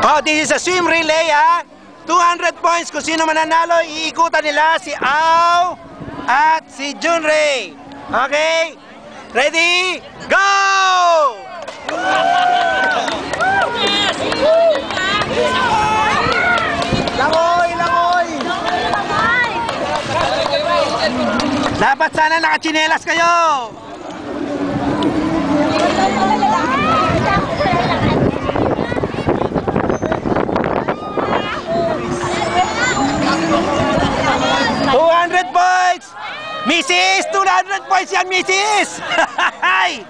Oh, this is a swim relay, ha? 200 points kung sino mananalo, iikutan nila si Au at si Junrei. Okay? Ready? Go! Langoy! Langoy! Dapat sana nakachinelas kayo. Points! Mrs. 200 points yan, Mrs. Hay!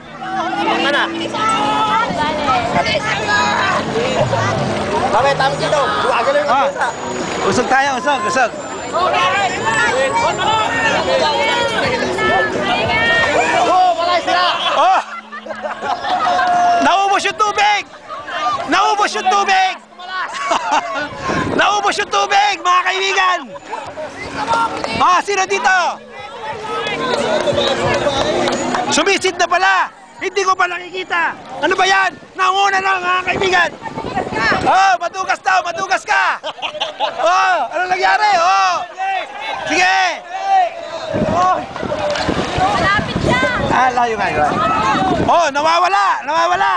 Mana? Bakit? Tama dito. Agad lang yung isa. Usog tayo, usog, usog. Oh, malay sila! Oh! Naubos yung tubig! Naubos yung tubig! Naubos yung tubig, mga kaibigan! Ah, sino dito? Sumisid na pala! Hindi ko pa nakikita! Ano ba yan? Nanguna na, mga kaibigan! Oh, madugas daw, madugas ka! Oh, ano nangyari? Oh! Sige! Malapit siya! Ah, layo nga, layo. Oh, nawawala! Nawawala!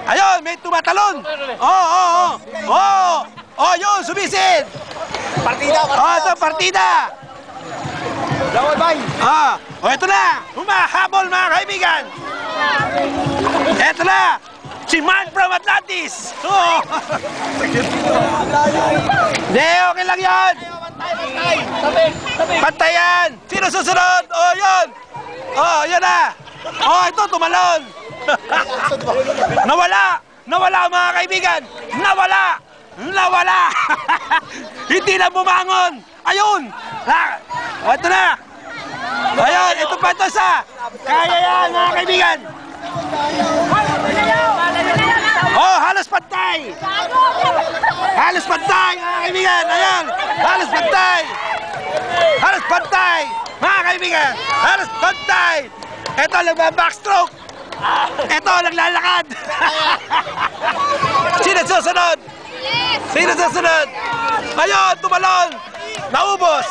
Ayun, may tumatalon! Oh, oh, oh! Oh! Oh, yun, sumisid! Partida! Oh, ito, partida! Langoy, bay! Ah, oh, ito na! Humahabol, mga kaibigan! Ito na! Si Man from Atlantis! Oh! Hindi, okay lang yan! Pantayan! Sino susunod? Oh, yun! Oh, yun na! Oh, ito, tumalon! Nawala! Nawala, mga kaibigan! Nawala! Nawala! Hindi na bumangon! Ayun! Oh, ito na! Ayun, ito pa ito sa! Kaya yan, mga kaibigan! Oh, halos pantay! Halos pantay, mga kaibigan! Ayan! Halos pantay! Halos pantay! Mga kaibigan! Halos pantay! Ito, nagbabackstroke! Ito, naglalakad! Sino susunod? Sino susunod? Ayun, tumalon! Naubos!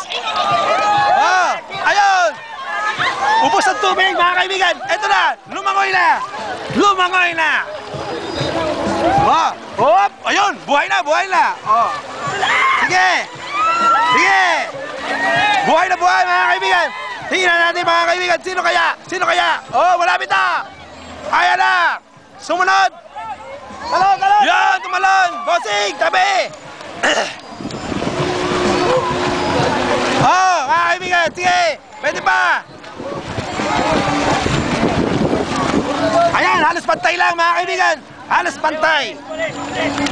Oh, ayun! Ubos ang tubig, mga kaibigan! Ito na! Lumangoy na! Lumangoy na! Oh! Hop! Ayun! Buhay na! Buhay na! Oh! Sige! Sige! Buhay na buhay, mga kaibigan! Tingnan natin, mga kaibigan! Sino kaya? Sino kaya? Oh! Malapit na! Ayan na! Sumunod! Talon! Talon! Yan! Tumalon! Bossing! Tabi! Oh! Mga kaibigan! Sige! Pwede pa! Ayan! Halos pantay lang, mga kaibigan! Halos pantay!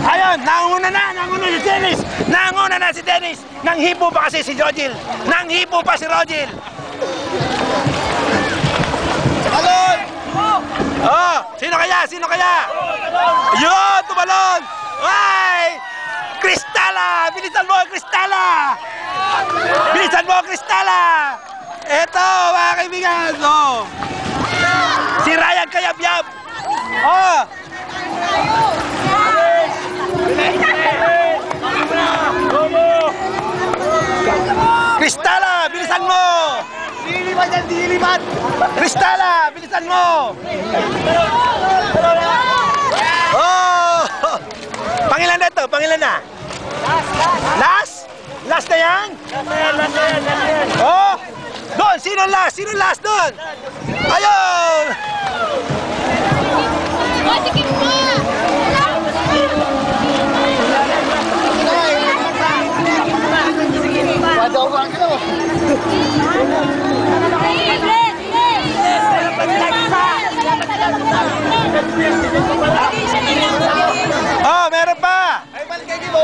Ayun! Nanguna na! Nanguna si Dennis! Nanguna na si Dennis! Nanghipo pa kasi si Rogil! Nanghipo pa si Rogil! Talon! Oh! Sino kaya? Sino kaya? Yun! Tumalon! Ay! Kristala! Bilisan mo, Kristala! Bilisan mo, Kristala! Eto, mga kaibigan! Oh! Si Ryan Kayabyab! Oh! Kristala! Bilisan mo! Diliman yan! Diliman! Kristala! Bilisan mo! Oh! Pangilan na ito? Pangilan na? Last? Last na yan? Oh! Doon! Sino last? Sino last doon? Ayun! Wadaw ko ang gano'n! Oh, meron pa! Ay, balik kayo mo!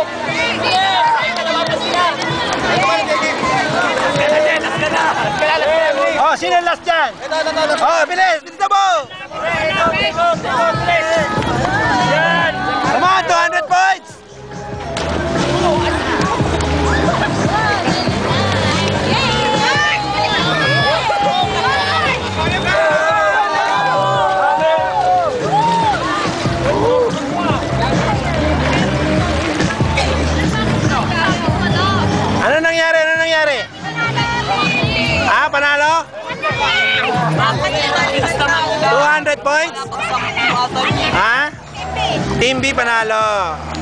Oh, sino last dyan? Oh, bilis! Bilis na mo! Come on, 200 points! points? Ha? Team B panalo.